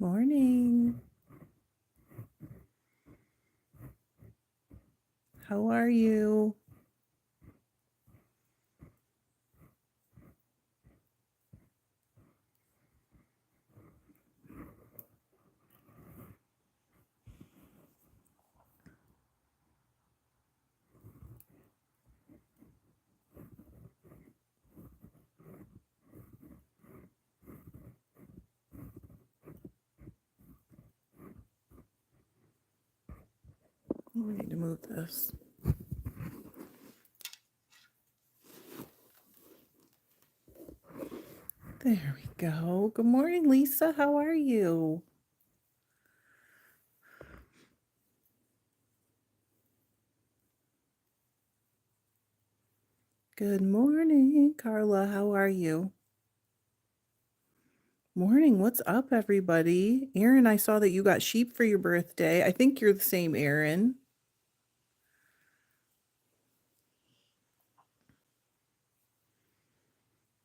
morning. How are you? We need to move this. There we go. Good morning, Lisa. How are you? Good morning, Carla. How are you? Morning. What's up, everybody? Aaron, I saw that you got sheep for your birthday. I think you're the same Aaron.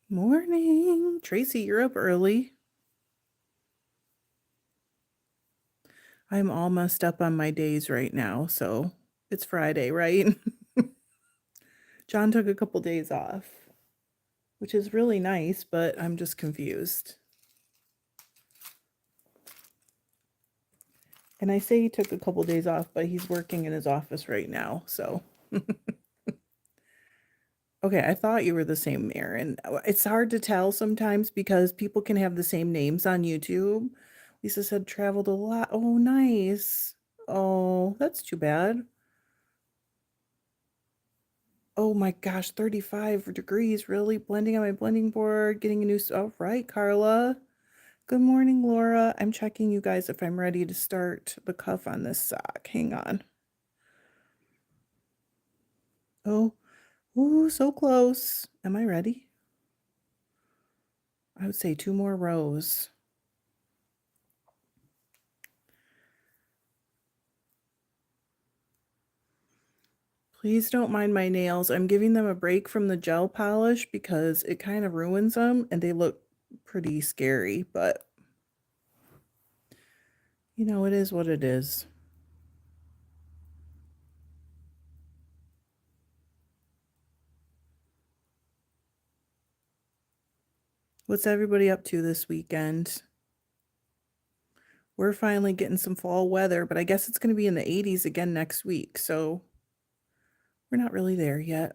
Morning. Tracy, you're up early. I'm all messed up on my days right now, so it's Friday, right? John took a couple days off, which is really nice, but I'm just confused. And I say he took a couple days off, but he's working in his office right now, so. Okay, I thought you were the same Aaron. It's hard to tell sometimes because people can have the same names on YouTube. Lisa said traveled a lot. Oh, nice. Oh, that's too bad. Oh my gosh, 35 degrees, really? Blending on my blending board, getting a new, all right, Carla. Good morning, Laura. I'm checking you guys if I'm ready to start the cuff on this sock. Hang on. Oh, ooh, so close. Am I ready? I would say 2 more rows. Please don't mind my nails. I'm giving them a break from the gel polish because it kind of ruins them and they look pretty scary, but you know, it is what it is. What's everybody up to this weekend? We're finally getting some fall weather, but I guess it's going to be in the 80s again next week, so we're not really there yet.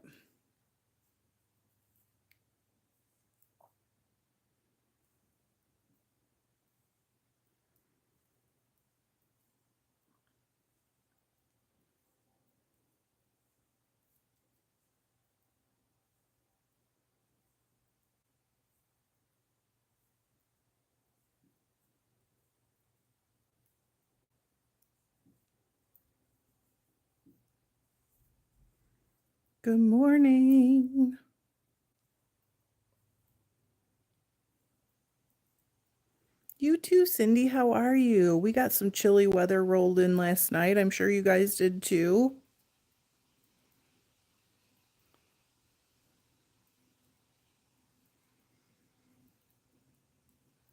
Good morning. You too, Cindy. How are you? We got some chilly weather rolled in last night. I'm sure you guys did too.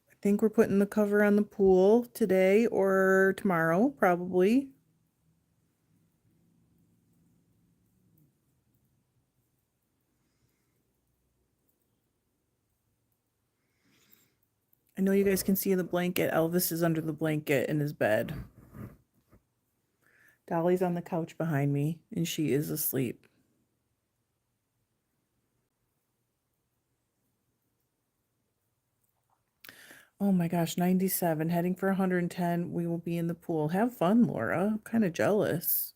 I think we're putting the cover on the pool today or tomorrow, probably. I know you guys can see the blanket. Elvis is under the blanket in his bed. Dolly's on the couch behind me, and she is asleep. Oh my gosh, 97, heading for 110. We will be in the pool. Have fun, Laura. I'm kind of jealous.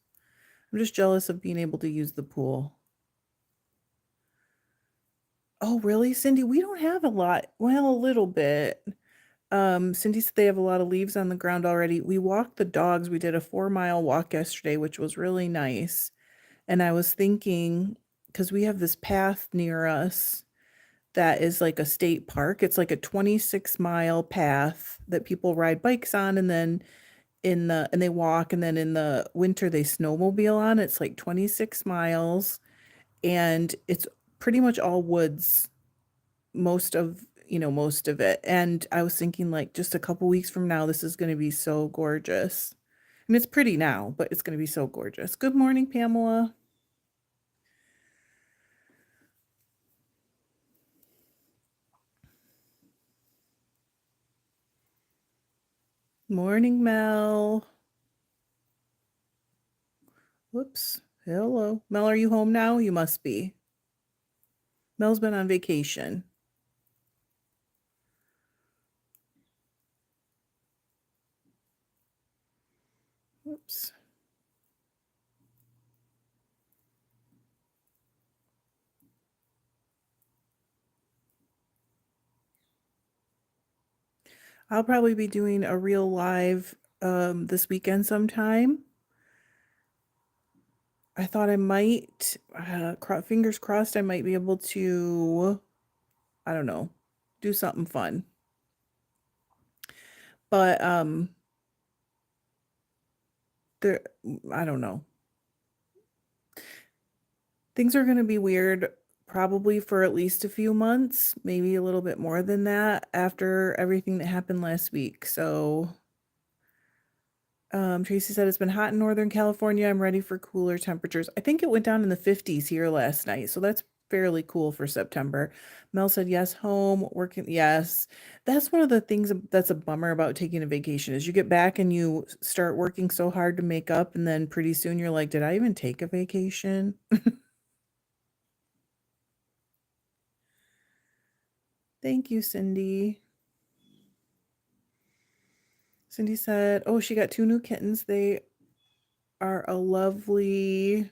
I'm just jealous of being able to use the pool. Oh, really, Cindy? We don't have a lot. Well, a little bit. Cindy said they have a lot of leaves on the ground already. We walked the dogs. We did a 4-mile walk yesterday, which was really nice. And I was thinking, because we have this path near us that is like a state park. It's like a 26-mile path that people ride bikes on, and then and they walk, and then in the winter they snowmobile on. It's like 26 miles, and it's pretty much all woods. Most of, most of it. And I was thinking like just a couple weeks from now, this is going to be so gorgeous. I mean, it's pretty now, but it's going to be so gorgeous. Good morning, Pamela. Morning, Mel. Whoops. Hello. Mel, are you home now? You must be. Mel's been on vacation. Whoops. I'll probably be doing a real live this weekend sometime. I thought I might, fingers crossed, I might be able to, I don't know, do something fun. But there, I don't know. Things are going to be weird probably for at least a few months, maybe a little bit more than that after everything that happened last week. So Tracy said it's been hot in Northern California. I'm ready for cooler temperatures. I think it went down in the 50s here last night, so that's fairly cool for September. Mel said yes, home, working. Yes. That's one of the things that's a bummer about taking a vacation is you get back and you start working so hard to make up, and then pretty soon you're like, did I even take a vacation? Thank you, Cindy. Cindy said, oh, she got 2 new kittens. They are a lovely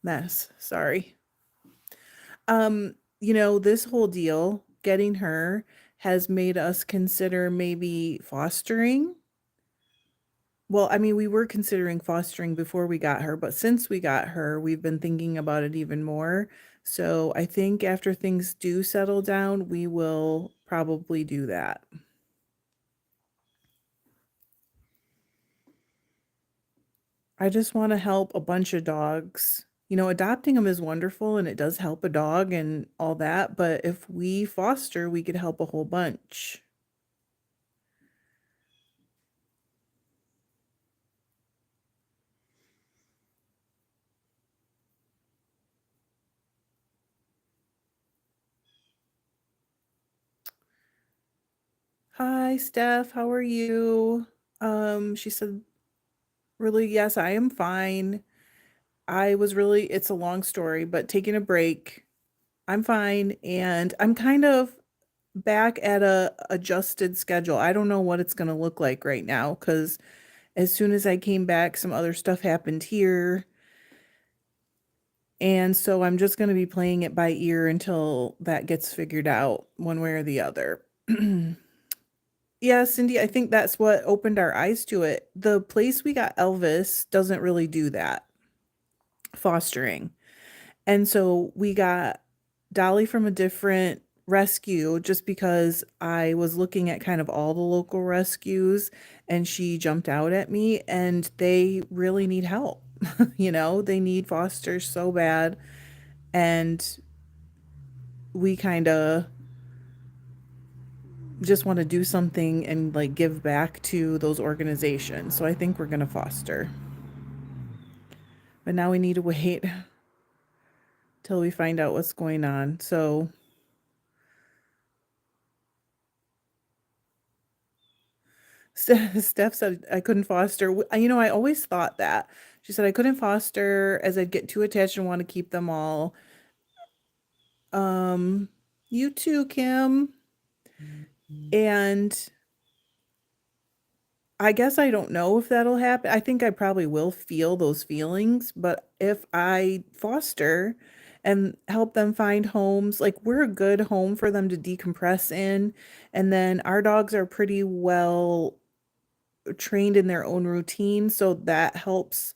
mess. Sorry. This whole deal, getting her, has made us consider maybe fostering. Well, I mean, we were considering fostering before we got her, but since we got her, we've been thinking about it even more. So I think after things do settle down, we will probably do that. I just want to help a bunch of dogs. Adopting them is wonderful and it does help a dog and all that, but if we foster, we could help a whole bunch. Hi, Steph, how are you? She said, really, yes, I am fine. It's a long story, but taking a break. I'm fine, and I'm kind of back at a adjusted schedule. I don't know what it's going to look like right now because as soon as I came back, some other stuff happened here. And so I'm just going to be playing it by ear until that gets figured out one way or the other. Yeah, Cindy, I think that's what opened our eyes to it. The place we got Elvis doesn't really do that, fostering. And so we got Dolly from a different rescue just because I was looking at kind of all the local rescues and she jumped out at me and they really need help. They need fosters so bad. And we kind of just want to do something and like give back to those organizations. So I think we're going to foster. But now we need to wait till we find out what's going on. So Steph said I couldn't foster. I always thought that. She said I couldn't foster as I'd get too attached and want to keep them all. Um, you too, Kim. And I guess I don't know if that'll happen. I think I probably will feel those feelings, but if I foster and help them find homes, like we're a good home for them to decompress in, and then our dogs are pretty well trained in their own routine, so that helps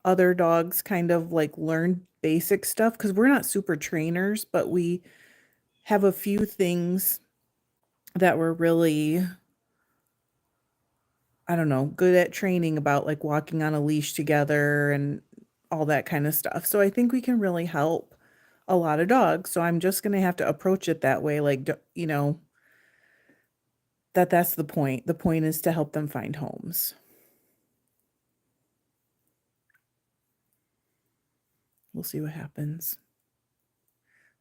other dogs kind of like learn basic stuff because we're not super trainers, but we have a few things that we're really, I don't know, good at training about like walking on a leash together and all that kind of stuff. So I think we can really help a lot of dogs, so I'm just gonna have to approach it that way, like, that's the point. The point is to help them find homes. We'll see what happens.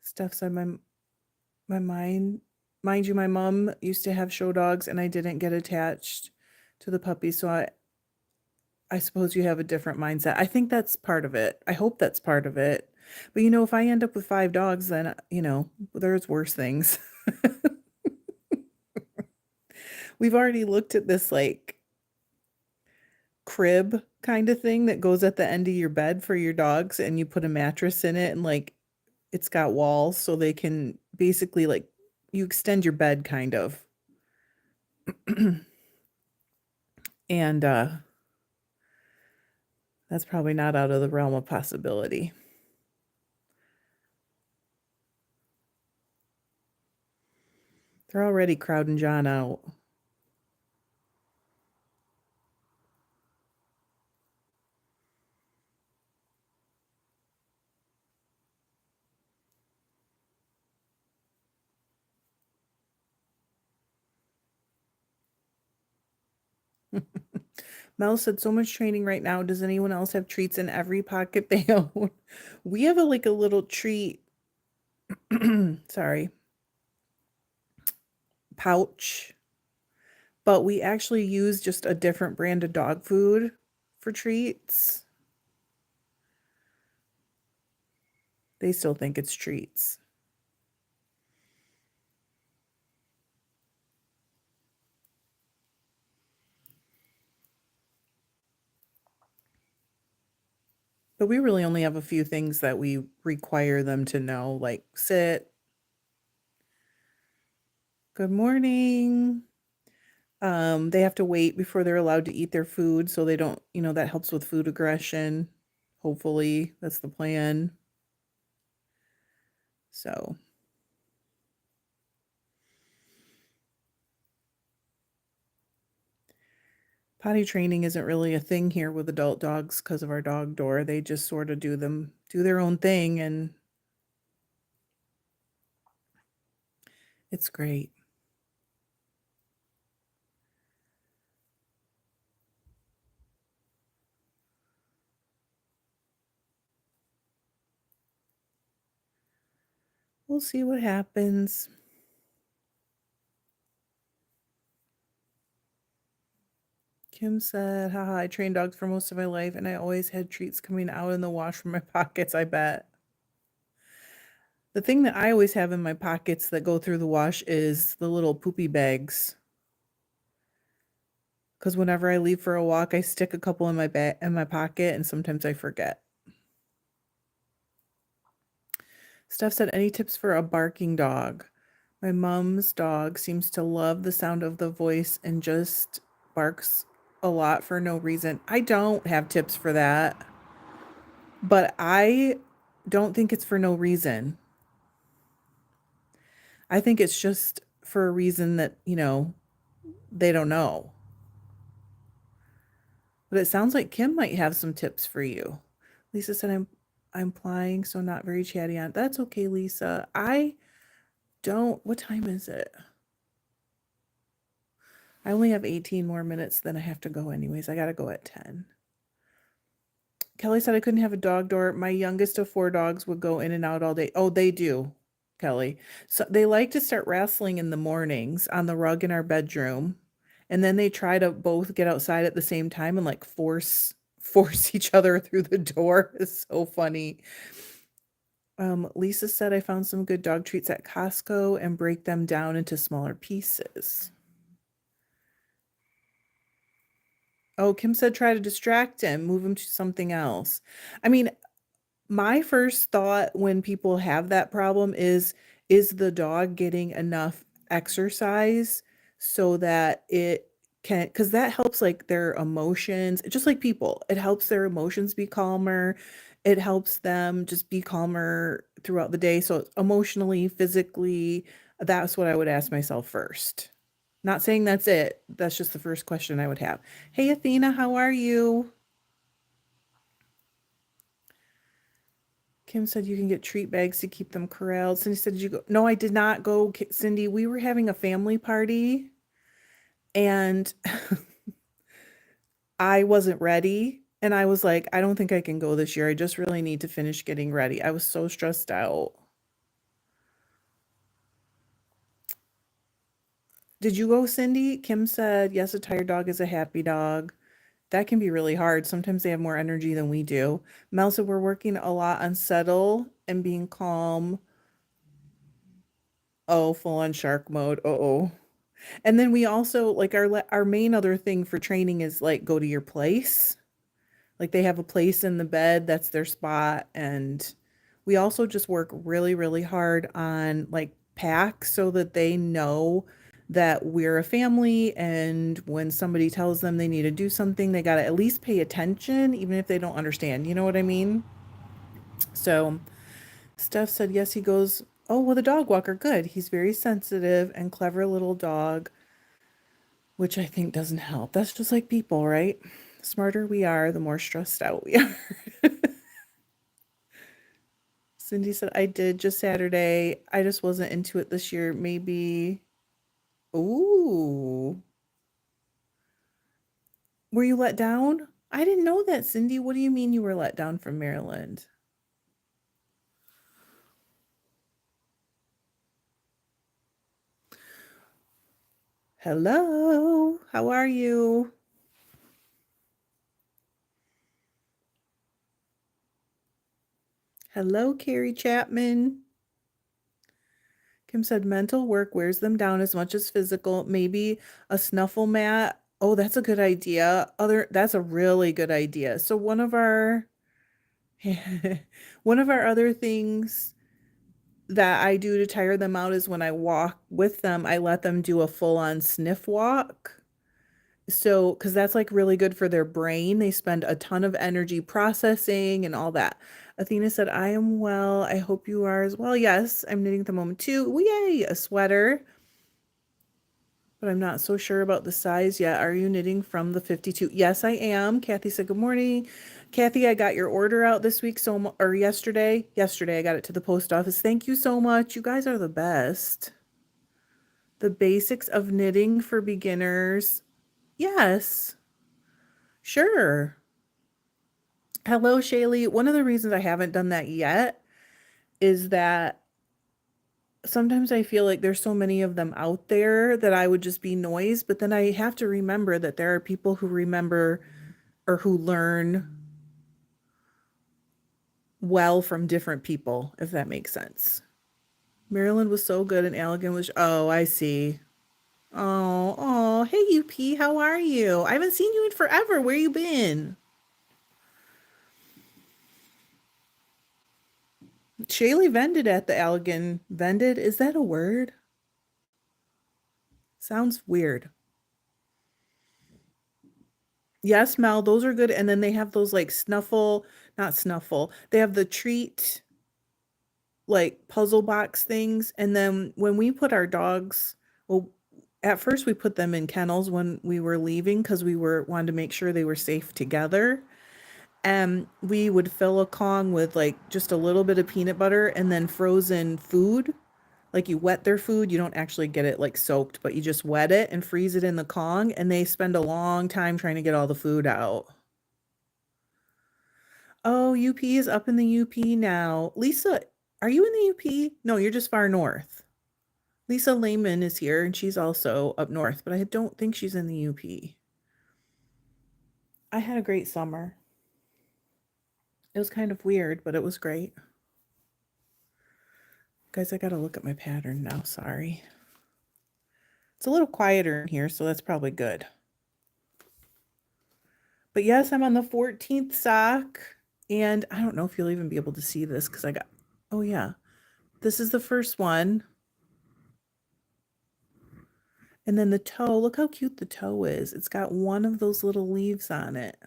Steph said my mind you, my mom used to have show dogs, and I didn't get attached to the puppies, so I suppose you have a different mindset. I think that's part of it. I hope that's part of it. But, if I end up with 5 dogs, then, there's worse things. We've already looked at this, like, crib kinda thing that goes at the end of your bed for your dogs, and you put a mattress in it, and, like, it's got walls so they can basically, like, you extend your bed kind of. And, that's probably not out of the realm of possibility. They're already crowding John out. Mel said, "So much training right now. Does anyone else have treats in every pocket they own?" We have like a little treat, sorry, pouch, but we actually use just a different brand of dog food for treats. They still think it's treats. But we really only have a few things that we require them to know, like sit, good morning. They have to wait before they're allowed to eat their food so they don't, that helps with food aggression. Hopefully, that's the plan. So, potty training isn't really a thing here with adult dogs because of our dog door. They just sort of do their own thing, and it's great. We'll see what happens. Kim said, haha, I trained dogs for most of my life and I always had treats coming out in the wash from my pockets, I bet. The thing that I always have in my pockets that go through the wash is the little poopy bags. Because whenever I leave for a walk, I stick a couple in my pocket, and sometimes I forget. Steph said, any tips for a barking dog? My mom's dog seems to love the sound of the voice and just barks a lot for no reason. I don't have tips for that, but I don't think it's for no reason. I think it's just for a reason that, they don't know. But it sounds like Kim might have some tips for you. Lisa said, I'm flying, so not very chatty on. That's okay, Lisa. I don't. What time is it? I only have 18 more minutes, then I have to go anyways. I gotta go at 10. Kelly said I couldn't have a dog door. My youngest of 4 dogs would go in and out all day. Oh, they do, Kelly. So they like to start wrestling in the mornings on the rug in our bedroom. And then they try to both get outside at the same time and like force each other through the door. It's so funny. Lisa said I found some good dog treats at Costco and break them down into smaller pieces. Oh, Kim said try to distract him, move him to something else. I mean, my first thought when people have that problem is the dog getting enough exercise so that it can, because that helps like their emotions, just like people, it helps their emotions be calmer. It helps them just be calmer throughout the day. So emotionally, physically, that's what I would ask myself first. Not saying that's it. That's just the first question I would have. Hey, Athena, how are you? Kim said you can get treat bags to keep them corralled. Cindy said, did you go? No, I did not go, Cindy. We were having a family party and I wasn't ready. And I was like, I don't think I can go this year. I just really need to finish getting ready. I was so stressed out. Did you go, Cindy? Kim said, yes, a tired dog is a happy dog. That can be really hard. Sometimes they have more energy than we do. Mel said, we're working a lot on settle and being calm. Oh, full on shark mode. Oh. And then we also like our main other thing for training is like go to your place. Like they have a place in the bed, that's their spot. And we also just work really, really hard on like packs so that they know that we're a family. And when somebody tells them they need to do something, they got to at least pay attention, even if they don't understand. You know what I mean? So Steph said, yes, he goes, oh, with a dog walker. Good. He's very sensitive and clever little dog, which I think doesn't help. That's just like people, right? The smarter we are, the more stressed out we are. Cindy said, I did just Saturday. I just wasn't into it this year. Maybe. Ooh. Were you let down? I didn't know that, Cindy. What do you mean you were let down from Maryland? Hello. How are you? Hello, Carrie Chapman. Kim said mental work wears them down as much as physical. Maybe a snuffle mat. Oh, that's a good idea. That's a really good idea. So one of our other things that I do to tire them out is when I walk with them, I let them do a full-on sniff walk. So, because that's like really good for their brain. They spend a ton of energy processing and all that. Athena said, I am well. I hope you are as well. Yes, I'm knitting at the moment too. Yay, a sweater. But I'm not so sure about the size yet. Are you knitting from the 52? Yes, I am. Kathy said, good morning. Kathy, I got your order out this week, or yesterday. Yesterday, I got it to the post office. Thank you so much. You guys are the best. The basics of knitting for beginners. Yes, sure. Hello, Shaylee. One of the reasons I haven't done that yet is that sometimes I feel like there's so many of them out there that I would just be noise, but then I have to remember that there are people who remember or who learn well from different people, if that makes sense. Maryland was so good and Allegan was, oh, I see. Oh, hey, UP, how are you? I haven't seen you in forever. Where you been? Shaylee vended at the Allegan. Vended? Is that a word? Sounds weird. Yes, Mel, those are good. And then they have those like not snuffle. They have the treat like puzzle box things. And then when we put our dogs, well, at first we put them in kennels when we were leaving because we were wanted to make sure they were safe together. And we would fill a Kong with like just a little bit of peanut butter and then frozen food. Like you wet their food, you don't actually get it like soaked, but you just wet it and freeze it in the Kong, and they spend a long time trying to get all the food out. Oh, UP is up in the UP now. Lisa, are you in the UP? No, you're just far north. Lisa Lehman is here and she's also up north, but I don't think she's in the UP. I had a great summer. It was kind of weird, but it was great. Guys, I gotta look at my pattern now. Sorry. It's a little quieter in here, so that's probably good. But yes, I'm on the 14th sock. And I don't know if you'll even be able to see this because oh yeah, this is the first one. And then the toe, look how cute the toe is. It's got one of those little leaves on it.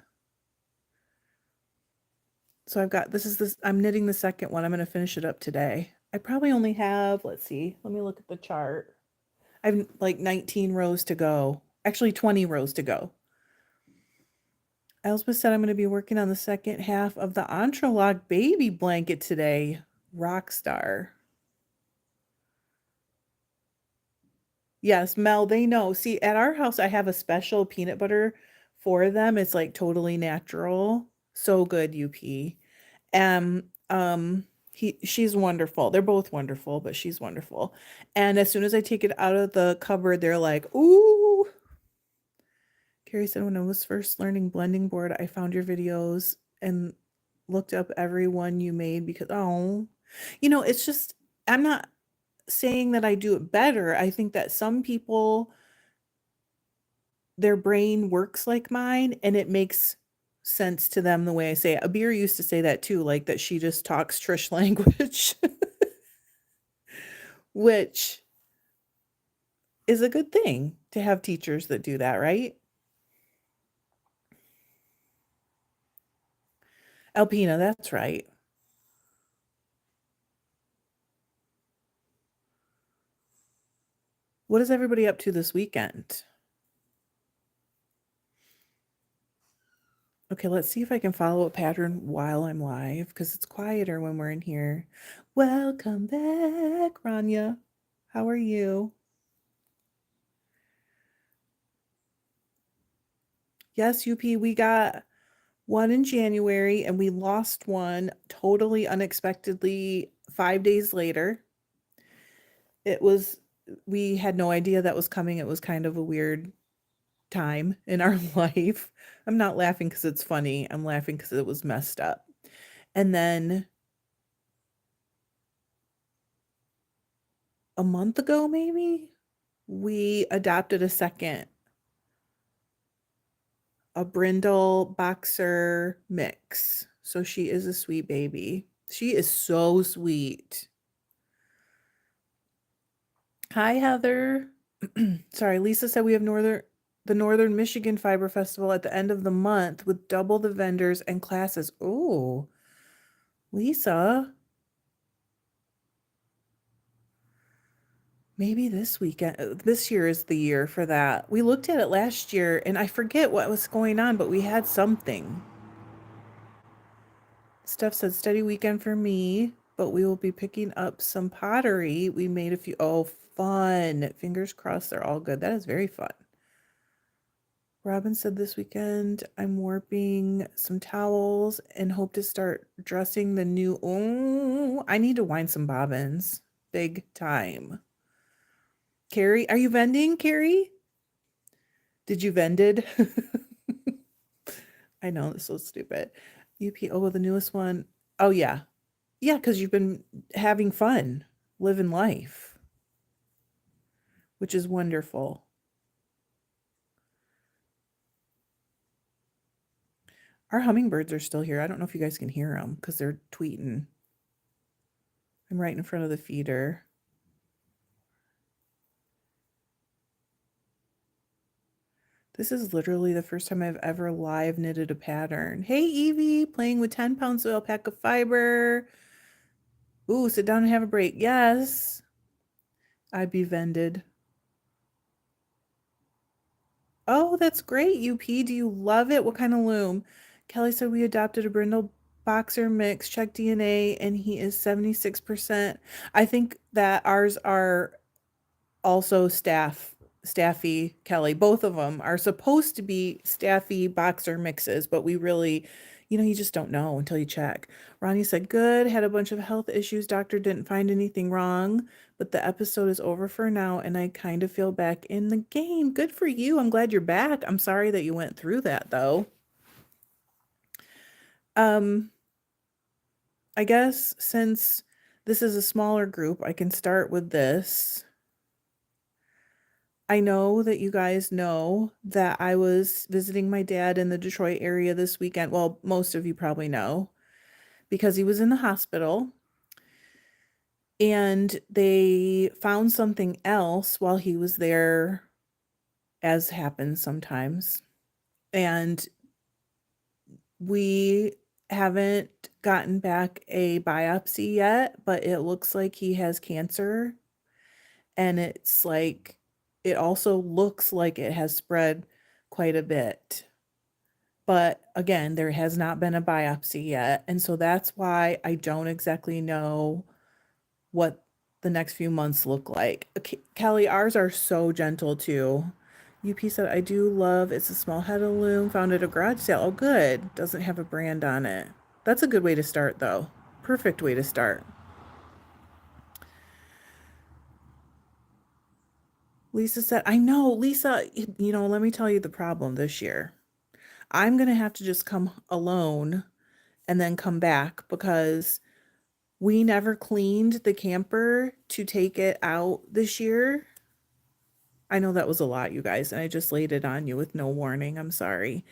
So I'm knitting the second one. I'm going to finish it up today. I probably only have, let's see, let me look at the chart. I have like 19 rows to go. Actually, 20 rows to go. Elspeth said I'm going to be working on the second half of the Entrelog baby blanket today. Rockstar. Yes, Mel, they know. See, at our house, I have a special peanut butter for them. It's like totally natural. So good, UP. She's wonderful. They're both wonderful, but she's wonderful. And as soon as I take it out of the cupboard, they're like, "Ooh." Carrie said, when I was first learning blending board, I found your videos and looked up every one you made because, oh, it's just, I'm not saying that I do it better. I think that some people, their brain works like mine and it makes sense to them the way I say it. Abir used to say that too, like that she just talks Trish language, which is a good thing to have teachers that do that, right? Alpina, that's right. What is everybody up to this weekend? Okay, let's see if I can follow a pattern while I'm live because it's quieter when we're in here. Welcome back, Rania. How are you? Yes, UP, we got one in January and we lost one totally unexpectedly 5 days later. It was, we had no idea that was coming. It was kind of a weird time in our life. I'm not laughing because it's funny. I'm laughing because it was messed up. And then a month ago, maybe, we adopted a brindle boxer mix. So she is a sweet baby. She is so sweet. Hi, Heather. Sorry, Lisa said we have the Northern Michigan Fiber Festival at the end of the month with double the vendors and classes. Oh, Lisa, maybe this weekend, this year is the year for that. We looked at it last year and I forget what was going on, but we had something. Steph said steady weekend for me, but we will be picking up some pottery. We made a few. Oh, fun. Fingers crossed they're all good. That is very fun. Robin said this weekend I'm warping some towels and hope to start dressing the new. Oh, I need to wind some bobbins. Big time. Carrie, are you vending, Carrie? Did you vended? I know this was stupid. UPO, the newest one. Oh yeah. Yeah, because you've been having fun, living life, which is wonderful. Our hummingbirds are still here. I don't know if you guys can hear them because they're tweeting. I'm right in front of the feeder. This is literally the first time I've ever live knitted a pattern. Hey, Evie, playing with 10 pounds of alpaca fiber. Ooh, sit down and have a break. Yes. I be vended. Oh, that's great, UP. Do you love it? What kind of loom? Kelly said we adopted a brindle boxer mix, check DNA, and he is 76%. I think that ours are also staffy, Kelly. Both of them are supposed to be staffy boxer mixes, but we really, you just don't know until you check. Ronnie said, good, had a bunch of health issues. Doctor didn't find anything wrong, but the episode is over for now, and I kind of feel back in the game. Good for you. I'm glad you're back. I'm sorry that you went through that, though. Um, I guess since this is a smaller group, I can start with this. I know that you guys know that I was visiting my dad in the Detroit area this weekend. Well, most of you probably know because he was in the hospital and they found something else while he was there, as happens sometimes. And we haven't gotten back a biopsy yet, but it looks like he has cancer. And it also looks like it has spread quite a bit. But again, there has not been a biopsy yet, and so that's why I don't exactly know what the next few months look like. Kelly, ours are so gentle too. UP said, I do love it's a small headaloom found at a garage sale. Oh, good. Doesn't have a brand on it. That's a good way to start, though. Perfect way to start. Lisa said, I know, Lisa, let me tell you the problem this year. I'm going to have to just come alone and then come back because we never cleaned the camper to take it out this year. I know that was a lot, you guys, and I just laid it on you with no warning. I'm sorry.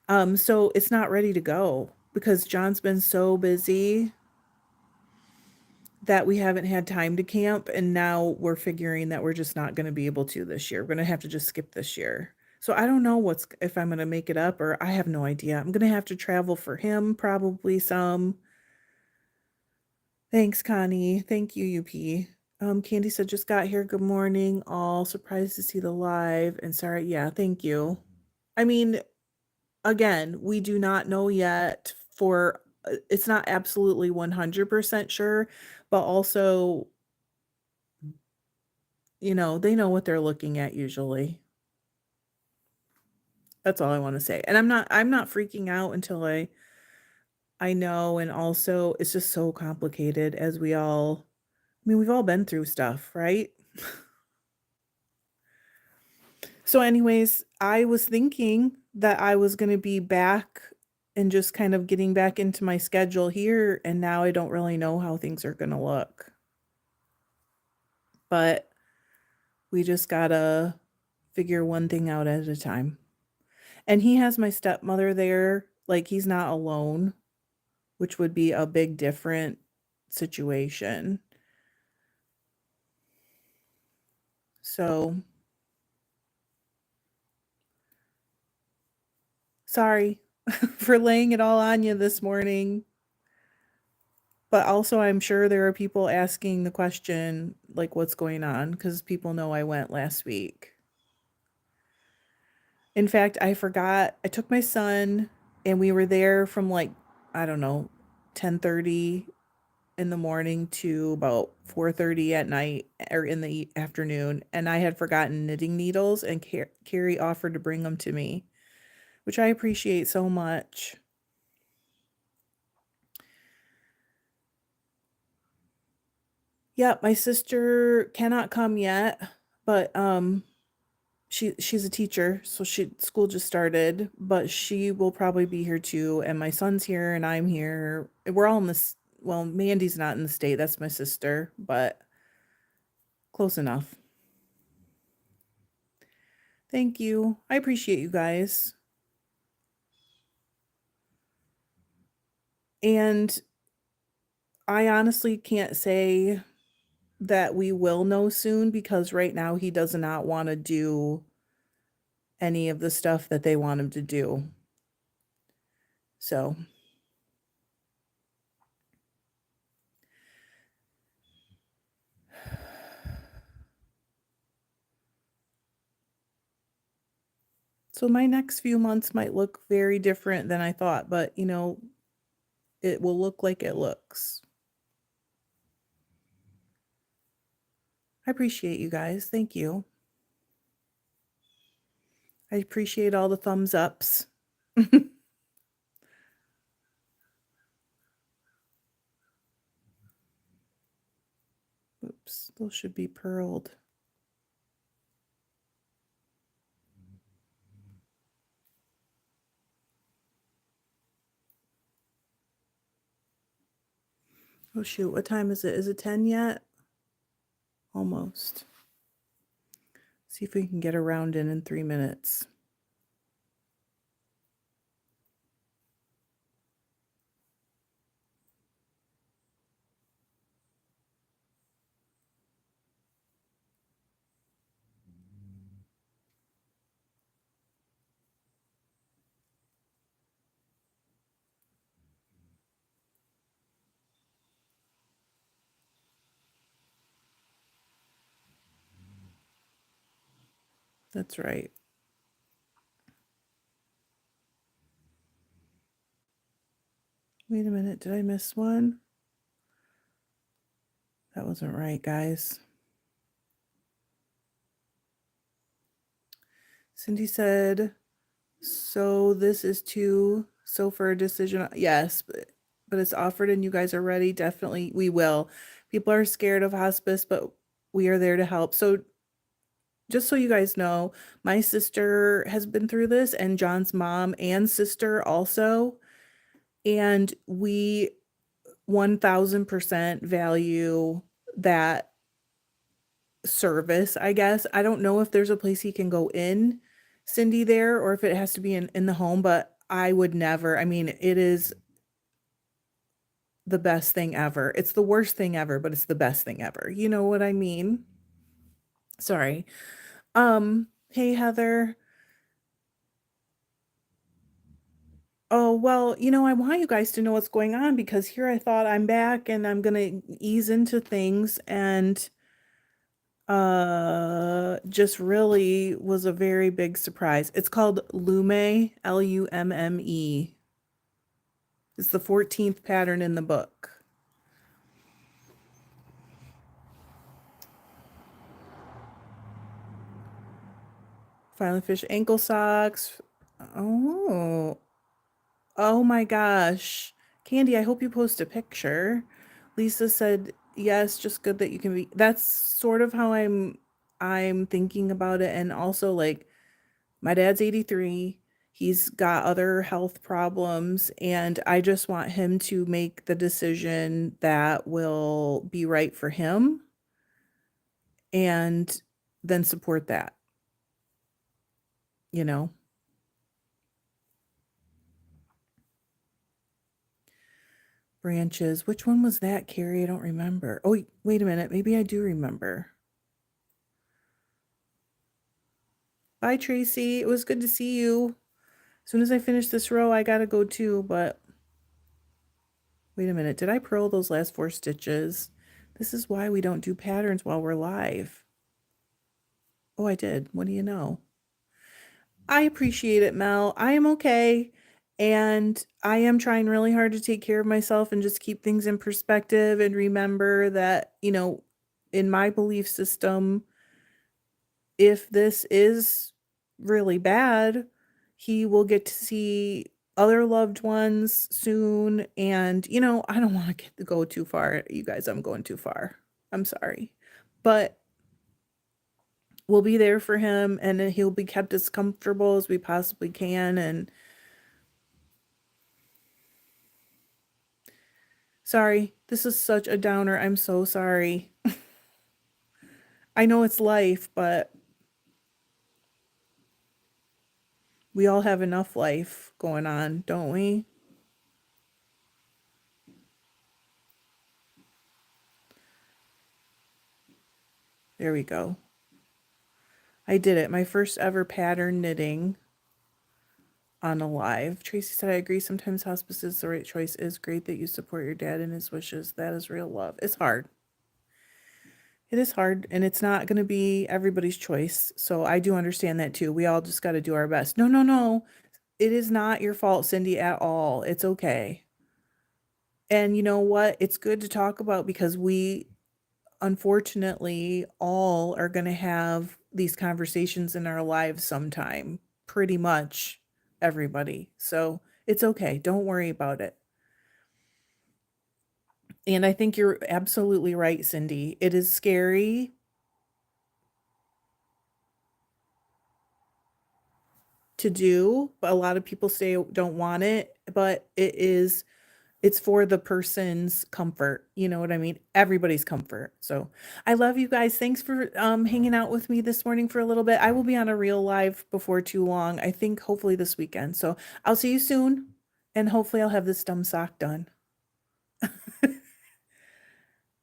So it's not ready to go because John's been so busy that we haven't had time to camp, and now we're figuring that we're just not going to be able to this year. We're going to have to just skip this year. So I don't know what's if I'm going to make it up or I have no idea. I'm going to have to travel for him probably some. Thanks, Connie. Thank you, UP. Candy said just got here. Good morning. All surprised to see the live and sorry. Yeah, thank you. I mean, again, we do not know yet for it's not absolutely 100% sure, but also, they know what they're looking at usually. That's all I want to say. And I'm not freaking out until I know, and also it's just so complicated as we've all been through stuff, right? So anyways, I was thinking that I was going to be back and just kind of getting back into my schedule here, and now I don't really know how things are going to look. But we just got to figure one thing out at a time. And he has my stepmother there, like he's not alone, which would be a big different situation. So, sorry for laying it all on you this morning. But also, I'm sure there are people asking the question, like, what's going on? Because people know I went last week. In fact, I forgot. I took my son, and we were there from like, I don't know, 10:30 in the morning to about 4:30 at night or in the afternoon. And I had forgotten knitting needles, and Carrie offered to bring them to me, which I appreciate so much. Yeah, my sister cannot come yet, but she's a teacher, so school just started, but she will probably be here too. And my son's here, and I'm here. We're all in this. Well, Mandy's not in the state. That's my sister, but close enough. Thank you. I appreciate you guys. And I honestly can't say that we will know soon because right now he does not want to do any of the stuff that they want him to do. So, so my next few months might look very different than I thought, but it will look like it looks. I appreciate you guys. Thank you. I appreciate all the thumbs ups. Oops, those should be purled. Oh shoot, what time is it? Is it 10 yet? Almost. See if we can get around in 3 minutes. That's right. Wait a minute, did I miss one? That wasn't right, guys. Cindy said, so this is so for a decision, yes, but it's offered and you guys are ready. Definitely, we will. People are scared of hospice, but we are there to help. So just so you guys know, my sister has been through this and John's mom and sister also. And we 1000% value that service, I guess. I don't know if there's a place he can go in, Cindy, there, or if it has to be in the home, but I would never. I mean, it is the best thing ever. It's the worst thing ever, but it's the best thing ever. You know what I mean? Sorry. Hey Heather. Oh, well, I want you guys to know what's going on because here I thought I'm back and I'm gonna ease into things and just really was a very big surprise. It's called Lumme, Lumme. It's the 14th pattern in the book. Finally fish ankle socks. Oh, oh my gosh. Candy, I hope you post a picture. Lisa said, yes, just good that you can be. That's sort of how I'm thinking about it. And also like my dad's 83. He's got other health problems, and I just want him to make the decision that will be right for him and then support that, you know? Branches. Which one was that, Carrie? I don't remember. Oh, wait a minute. Maybe I do remember. Bye, Tracy. It was good to see you. As soon as I finish this row, I gotta go too, but wait a minute. Did I purl those last 4 stitches? This is why we don't do patterns while we're live. Oh, I did. What do you know? I appreciate it, Mel. I am okay. And I am trying really hard to take care of myself and just keep things in perspective and remember that, in my belief system, if this is really bad, he will get to see other loved ones soon. And, I don't want to go too far. You guys, I'm going too far. I'm sorry. But we'll be there for him and he'll be kept as comfortable as we possibly can. And sorry, this is such a downer. I'm so sorry. I know it's life, but we all have enough life going on, don't we? There we go. I did it. My first ever pattern knitting on a live. Tracy said, I agree. Sometimes hospice is the right choice. It's great that you support your dad and his wishes. That is real love. It's hard. It is hard, and it's not going to be everybody's choice. So I do understand that too. We all just got to do our best. No, no, no. It is not your fault, Cindy, at all. It's okay. And you know what? It's good to talk about because we unfortunately all are going to have these conversations in our lives sometime. Pretty much everybody. So it's okay. Don't worry about it. And I think you're absolutely right, Cindy. It is scary. To do, but a lot of people say don't want it, but it's for the person's comfort. You know what I mean? Everybody's comfort. So I love you guys. Thanks for hanging out with me this morning for a little bit. I will be on a real live before too long. I think hopefully this weekend. So I'll see you soon. And hopefully I'll have this dumb sock done.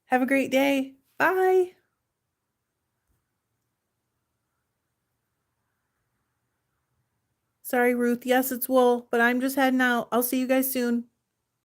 Have a great day. Bye. Sorry, Ruth. Yes, it's wool, but I'm just heading out. I'll see you guys soon.